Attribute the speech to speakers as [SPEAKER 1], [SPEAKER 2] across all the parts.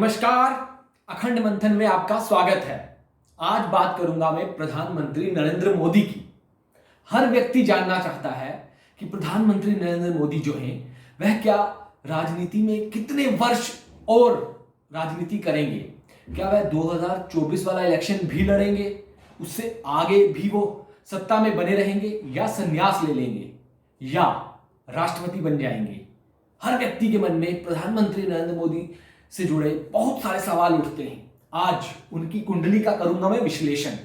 [SPEAKER 1] नमस्कार। अखंड मंथन में आपका स्वागत है। आज बात करूंगा मैं प्रधानमंत्री नरेंद्र मोदी की। हर व्यक्ति जानना चाहता है कि प्रधानमंत्री नरेंद्र मोदी जो हैं वह क्या राजनीति में कितने वर्ष और राजनीति करेंगे। क्या वह 2024 वाला इलेक्शन भी लड़ेंगे, उससे आगे भी वो सत्ता में बने रहेंगे, या संन्यास ले लेंगे, या राष्ट्रपति बन जाएंगे। हर व्यक्ति के मन में प्रधानमंत्री नरेंद्र मोदी से जुड़े बहुत सारे सवाल उठते हैं। आज उनकी कुंडली का करूंगा मैं विश्लेषण,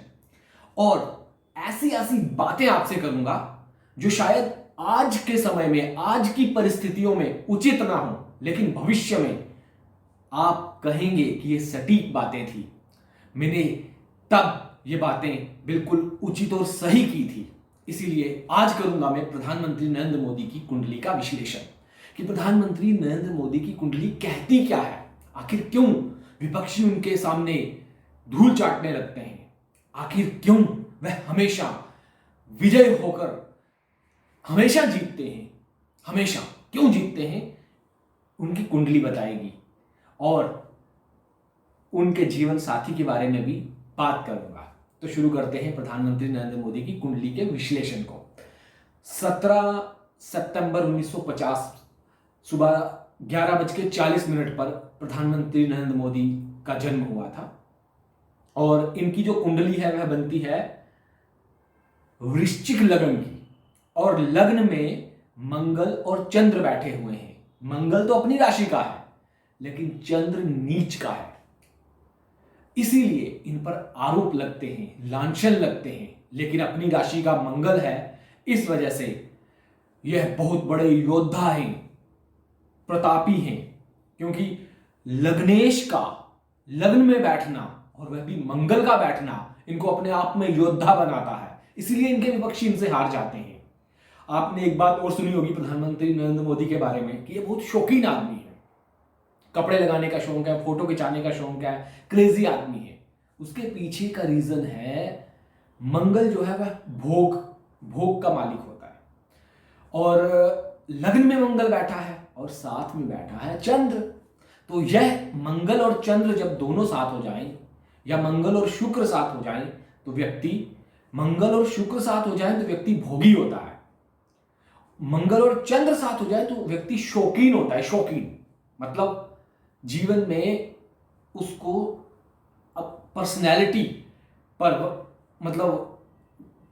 [SPEAKER 1] और ऐसी ऐसी बातें आपसे करूंगा जो शायद आज के समय में, आज की परिस्थितियों में उचित ना हो, लेकिन भविष्य में आप कहेंगे कि ये सटीक बातें थी, मैंने तब ये बातें बिल्कुल उचित और सही की थी। इसीलिए आज करूंगा मैं प्रधानमंत्री नरेंद्र मोदी की कुंडली का विश्लेषण कि प्रधानमंत्री नरेंद्र मोदी की कुंडली कहती क्या है, आखिर क्यों विपक्षी उनके सामने धूल चाटने लगते हैं, आखिर क्यों वह हमेशा विजय होकर हमेशा जीतते हैं, हमेशा क्यों जीतते हैं, उनकी कुंडली बताएगी। और उनके जीवन साथी के बारे में भी बात करूंगा। तो शुरू करते हैं प्रधानमंत्री नरेंद्र मोदी की कुंडली के विश्लेषण को। 17 सितंबर 1950 सुबह 11:40 पर प्रधानमंत्री नरेंद्र मोदी का जन्म हुआ था, और इनकी जो कुंडली है वह बनती है वृश्चिक लग्न की, और लग्न में मंगल और चंद्र बैठे हुए हैं। मंगल तो अपनी राशि का है, लेकिन चंद्र नीच का है, इसीलिए इन पर आरोप लगते हैं, लांछन लगते हैं। लेकिन अपनी राशि का मंगल है, इस वजह से यह बहुत बड़े योद्धा हैं, प्रतापी हैं, क्योंकि लग्नेश का लग्न में बैठना और वह भी मंगल का बैठना इनको अपने आप में योद्धा बनाता है। इसलिए इनके विपक्षी इनसे हार जाते हैं। आपने एक बात और सुनी होगी प्रधानमंत्री नरेंद्र मोदी के बारे में कि ये बहुत शौकीन आदमी है, कपड़े लगाने का शौक है, फोटो खिंचाने का शौक है, क्रेजी आदमी है। उसके पीछे का रीजन है मंगल जो है वह भोग का मालिक होता है, और लग्न में मंगल बैठा है और साथ में बैठा है चंद्र। तो यह मंगल और चंद्र जब दोनों साथ हो जाएं, या मंगल और शुक्र साथ हो जाएं, तो व्यक्ति भोगी होता है। मंगल और चंद्र साथ हो जाए तो व्यक्ति शौकीन होता है। शौकीन मतलब जीवन में उसको अब पर्सनैलिटी पर,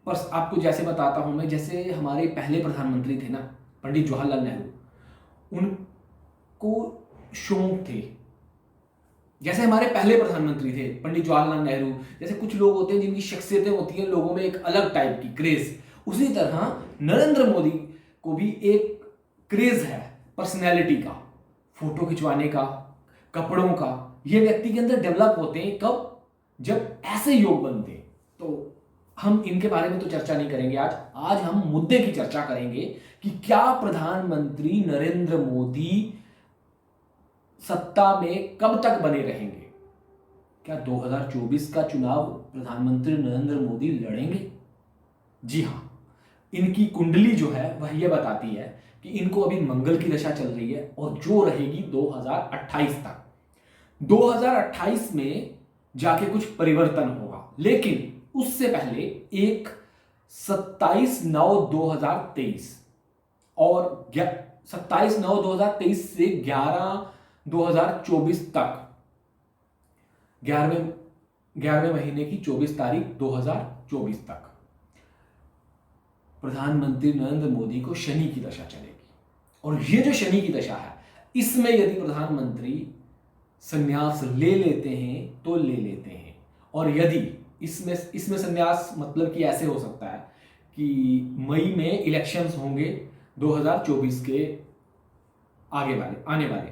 [SPEAKER 1] आपको जैसे बताता हूं मैं, जैसे हमारे पहले प्रधानमंत्री थे ना, पंडित जवाहरलाल नेहरू, उनको शौक थे। जैसे हमारे पहले प्रधानमंत्री थे पंडित जवाहरलाल नेहरू, जैसे कुछ लोग होते हैं जिनकी शख्सियतें होती हैं लोगों में एक अलग टाइप की क्रेज, उसी तरह नरेंद्र मोदी को भी एक क्रेज है पर्सनैलिटी का, फोटो खिंचवाने का, कपड़ों का। ये व्यक्ति के अंदर डेवलप होते हैं कब, जब ऐसे योग बनते हैं। तो हम इनके बारे में तो चर्चा नहीं करेंगे आज हम मुद्दे की चर्चा करेंगे कि क्या प्रधानमंत्री नरेंद्र मोदी सत्ता में कब तक बने रहेंगे। क्या 2024 का चुनाव प्रधानमंत्री नरेंद्र मोदी लड़ेंगे? जी हां, इनकी कुंडली जो है वह यह बताती है कि इनको अभी मंगल की दशा चल रही है, और जो रहेगी 2028 तक। 2028 में जाके कुछ परिवर्तन होगा, लेकिन उससे पहले एक 27/9/2023 और 27/9/2023 से 11/2024 तक, 11वें महीने की 24 तारीख 2024 तक प्रधानमंत्री नरेंद्र मोदी को शनि की दशा चलेगी। और ये जो शनि की दशा है, इसमें यदि प्रधानमंत्री संन्यास ले लेते हैं तो ले लेते हैं, और यदि इसमें संन्यास मतलब कि ऐसे हो सकता है कि मई में इलेक्शंस होंगे 2024 के आने वाले,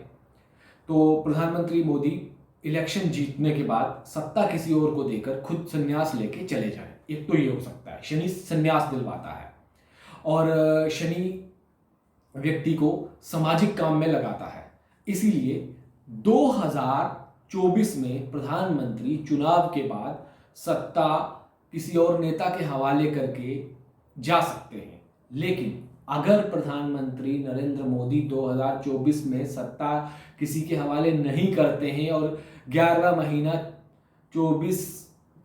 [SPEAKER 1] तो प्रधानमंत्री मोदी इलेक्शन जीतने के बाद सत्ता किसी और को देकर खुद संन्यास लेके चले जाएं। एक तो ये हो सकता है, शनि संन्यास दिलवाता है, और शनि व्यक्ति को सामाजिक काम में लगाता है। इसीलिए 2024 में प्रधानमंत्री चुनाव के बाद सत्ता किसी और नेता के हवाले करके जा सकते हैं। लेकिन अगर प्रधानमंत्री नरेंद्र मोदी 2024 में सत्ता किसी के हवाले नहीं करते हैं और 11वां महीना 24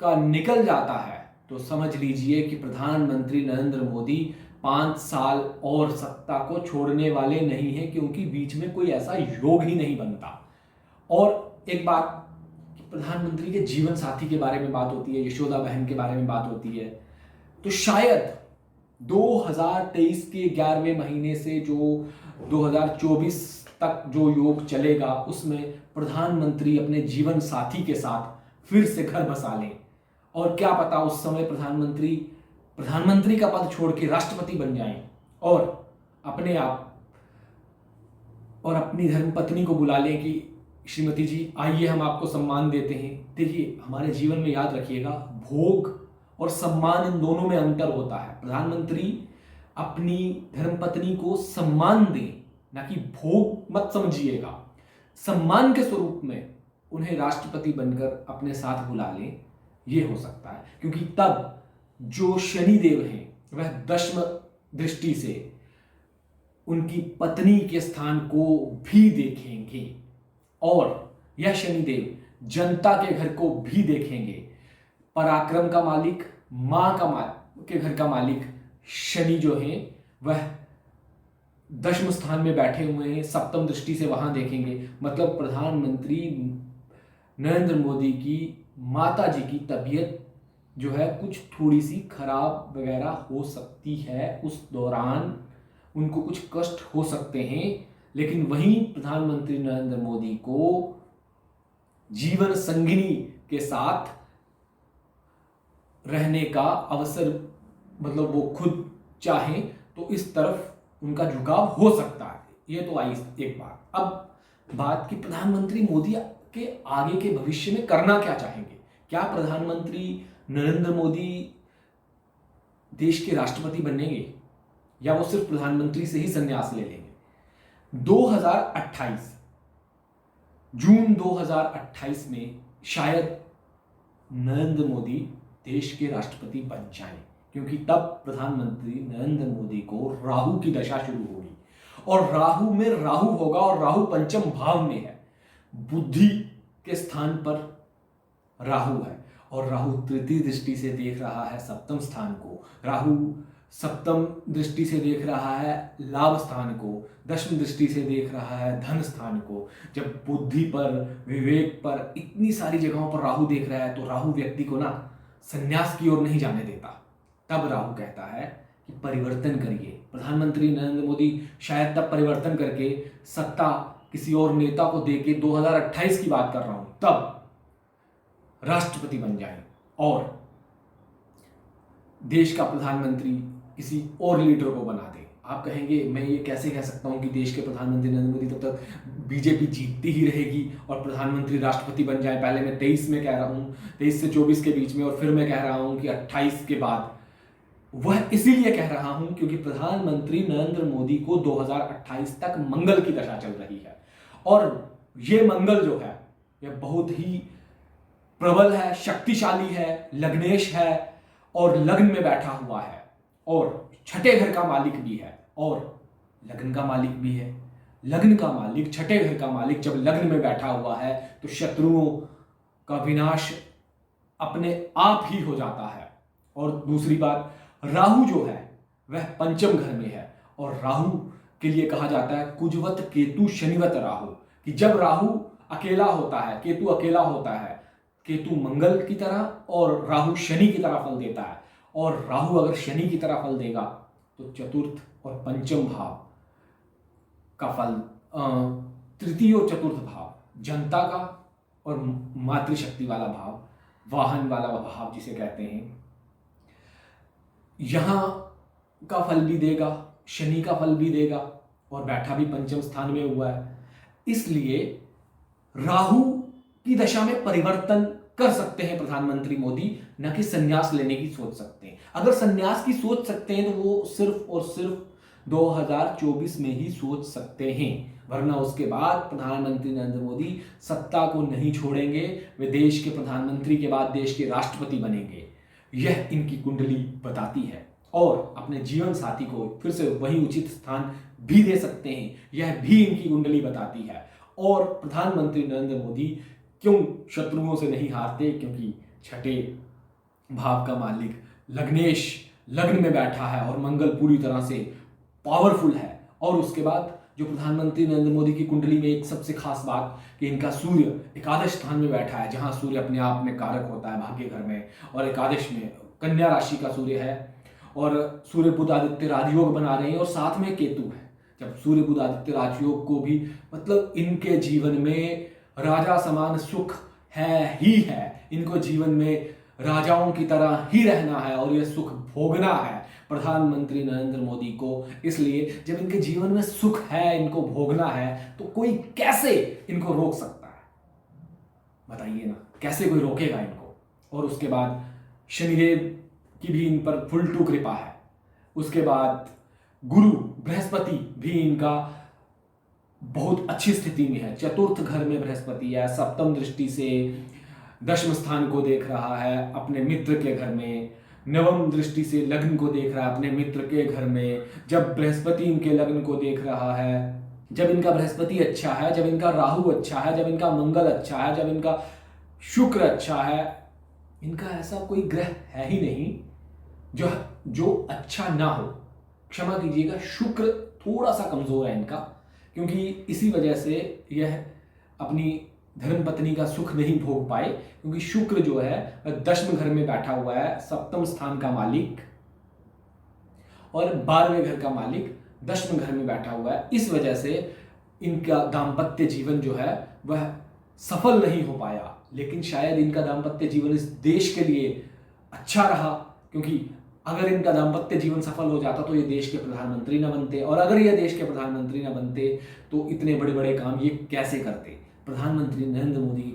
[SPEAKER 1] का निकल जाता है, तो समझ लीजिए कि प्रधानमंत्री नरेंद्र मोदी 5 साल और सत्ता को छोड़ने वाले नहीं हैं, क्योंकि बीच में कोई ऐसा योग ही नहीं बनता। और एक बात, प्रधानमंत्री के जीवन साथी के बारे में बात होती है, यशोदा बहन के बारे में बात होती है, तो शायद 2023 के 11वें महीने से जो 2024 तक जो योग चलेगा, उसमें प्रधानमंत्री अपने जीवन साथी के साथ फिर से घर बसा लें। और क्या पता उस समय प्रधानमंत्री का पद छोड़ के राष्ट्रपति बन जाएं और अपने आप और अपनी धर्मपत्नी को बुला लें कि श्रीमती जी आइए हम आपको सम्मान देते हैं। देखिए, हमारे जीवन में याद रखिएगा, भोग और सम्मान इन दोनों में अंतर होता है। प्रधानमंत्री अपनी धर्मपत्नी को सम्मान दें, ना कि भोग मत समझिएगा। सम्मान के स्वरूप में उन्हें राष्ट्रपति बनकर अपने साथ बुला लें, ये हो सकता है, क्योंकि तब जो शनिदेव हैं वह दशम दृष्टि से उनकी पत्नी के स्थान को भी देखेंगे और यह शनिदेव जनता के घर को भी देखेंगे। पराक्रम का मालिक, मां के घर का मालिक शनि जो है वह दशम स्थान में बैठे हुए हैं, सप्तम दृष्टि से वहां देखेंगे। मतलब प्रधानमंत्री नरेंद्र मोदी की माता जी की तबीयत जो है कुछ थोड़ी सी खराब वगैरह हो सकती है, उस दौरान उनको कुछ कष्ट हो सकते हैं। लेकिन वहीं प्रधानमंत्री नरेंद्र मोदी को जीवन संगिनी के साथ रहने का अवसर, मतलब वो खुद चाहें तो इस तरफ उनका झुकाव हो सकता है। ये तो आई एक बात। अब बात कि प्रधानमंत्री मोदी के आगे के भविष्य में करना क्या चाहेंगे। क्या प्रधानमंत्री नरेंद्र मोदी देश के राष्ट्रपति बनेंगे या वो सिर्फ प्रधानमंत्री से ही संन्यास ले लेंगे। 2028 जून 2028 में शायद नरेंद्र मोदी देश के राष्ट्रपति बन जाएं, क्योंकि तब प्रधानमंत्री नरेंद्र मोदी को राहु की दशा शुरू होगी और राहु में राहु होगा और राहु पंचम भाव में है, बुद्धि के स्थान पर राहु है और राहु तृतीय दृष्टि से देख रहा है सप्तम स्थान को। राहु सप्तम दृष्टि से देख रहा है लाभ स्थान को, दशम दृष्टि से देख रहा है धन स्थान को। जब बुद्धि पर, विवेक पर, इतनी सारी जगहों पर राहु देख रहा है तो राहु व्यक्ति को ना संन्यास की ओर नहीं जाने देता। तब राहु कहता है कि परिवर्तन करिए। प्रधानमंत्री नरेंद्र मोदी शायद तब परिवर्तन करके सत्ता किसी और नेता को देके 2028 की बात कर रहा हूं, तब राष्ट्रपति बन जाएं और देश का प्रधानमंत्री किसी और लीडर को बना दे। आप कहेंगे मैं ये कैसे कह सकता हूं कि देश के प्रधानमंत्री नरेंद्र मोदी, तब तक बीजेपी जीतती ही रहेगी और प्रधानमंत्री राष्ट्रपति बन जाए। पहले मैं 23 में कह रहा हूं, 23 से 24 के बीच में, और फिर मैं कह रहा हूं कि 28 के बाद। वह इसीलिए कह रहा हूं क्योंकि प्रधानमंत्री नरेंद्र मोदी को 2028 तक मंगल की दशा चल रही है और ये मंगल जो है यह बहुत ही प्रबल है, शक्तिशाली है, लग्नेश है और लग्न में बैठा हुआ है और छठे घर का मालिक भी है और लग्न का मालिक भी है। लग्न का मालिक, छठे घर का मालिक जब लग्न में बैठा हुआ है तो शत्रुओं का विनाश अपने आप ही हो जाता है। और दूसरी बात, राहु जो है वह पंचम घर में है और राहु के लिए कहा जाता है कुजवत केतु शनिवत राहु, कि जब राहु अकेला होता है, केतु अकेला होता है, केतु मंगल की तरह और राहु शनि की तरह फल देता है। और राहु अगर शनि की तरह फल देगा तो चतुर्थ और पंचम भाव का फल, तृतीय और चतुर्थ भाव, जनता का और मातृशक्ति वाला भाव, वाहन वाला भाव जिसे कहते हैं, यहां का फल भी देगा, शनि का फल भी देगा और बैठा भी पंचम स्थान में हुआ है। इसलिए राहु की दशा में परिवर्तन कर सकते हैं प्रधानमंत्री मोदी, न कि संन्यास लेने की सोच सकते हैं। अगर संन्यास की सोच सकते हैं तो वो सिर्फ और सिर्फ 2024 में ही सोच सकते हैं, वरना उसके बाद प्रधानमंत्री नरेंद्र मोदी सत्ता को नहीं छोड़ेंगे। वे देश के प्रधानमंत्री के बाद देश के राष्ट्रपति बनेंगे, यह इनकी कुंडली बताती है। और अपने जीवन साथी को फिर से वही उचित स्थान भी दे सकते हैं, यह भी इनकी कुंडली बताती है। और प्रधानमंत्री नरेंद्र मोदी क्यों शत्रुओं से नहीं हारते? क्योंकि छठे भाव का मालिक लग्नेश लग्न में बैठा है और मंगल पूरी तरह से पावरफुल है। और उसके बाद जो प्रधानमंत्री नरेंद्र मोदी की कुंडली में एक सबसे खास बात कि इनका सूर्य एकादश स्थान में बैठा है, जहां सूर्य अपने आप में कारक होता है भाग्य घर में, और एकादश में कन्या राशि का सूर्य है और सूर्य बुध आदित्य राजयोग बना रहे हैं और साथ में केतु है। जब सूर्य बुध आदित्य राजयोग को भी मतलब इनके जीवन में राजा समान सुख है ही है, इनको जीवन में राजाओं की तरह ही रहना है और यह सुख भोगना है प्रधानमंत्री नरेंद्र मोदी को। इसलिए जब इनके जीवन में सुख है, इनको भोगना है, तो कोई कैसे इनको रोक सकता है? बताइए ना, कैसे कोई रोकेगा इनको? और उसके बाद शनिदेव की भी इन पर फुल टू कृपा है। उसके बाद गुरु बृहस्पति भी इनका बहुत अच्छी स्थिति में है, चतुर्थ घर में बृहस्पति है, सप्तम दृष्टि से दशम स्थान को देख रहा है अपने मित्र के घर में, नवम दृष्टि से लग्न को देख रहा है अपने मित्र के घर में। जब बृहस्पति इनके लग्न को देख रहा है, जब इनका बृहस्पति अच्छा है, जब इनका राहु अच्छा है, जब इनका मंगल अच्छा है, जब इनका शुक्र अच्छा है, इनका ऐसा कोई ग्रह है ही नहीं जो अच्छा ना हो। क्षमा कीजिएगा, शुक्र थोड़ा सा कमजोर है इनका, क्योंकि इसी वजह से यह अपनी धर्म पत्नी का सुख नहीं भोग पाए, क्योंकि शुक्र जो है दशम घर में बैठा हुआ है, सप्तम स्थान का मालिक और 12वें घर का मालिक दशम घर में बैठा हुआ है। इस वजह से इनका दाम्पत्य जीवन जो है वह सफल नहीं हो पाया। लेकिन शायद इनका दाम्पत्य जीवन इस देश के लिए अच्छा रहा, क्योंकि अगर इनका दाम्पत्य जीवन सफल हो जाता तो ये देश के प्रधानमंत्री न बनते, और अगर ये देश के प्रधानमंत्री न बनते तो इतने बड़े बड़े काम ये कैसे करते। प्रधानमंत्री नरेंद्र मोदी की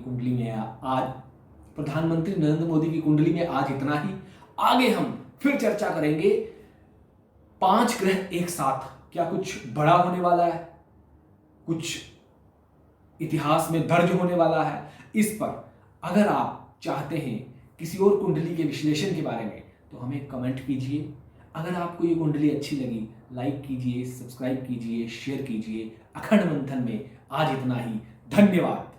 [SPEAKER 1] कुंडली में आज इतना ही। आगे हम फिर चर्चा करेंगे 5 ग्रह एक साथ, क्या कुछ बड़ा होने वाला है, कुछ इतिहास में दर्ज होने वाला है? इस पर अगर आप चाहते हैं किसी और कुंडली के विश्लेषण के बारे में तो हमें कमेंट कीजिए। अगर आपको ये कुंडली अच्छी लगी, लाइक कीजिए, सब्सक्राइब कीजिए, शेयर कीजिए। अखंड मंथन में आज इतना ही। धन्यवाद।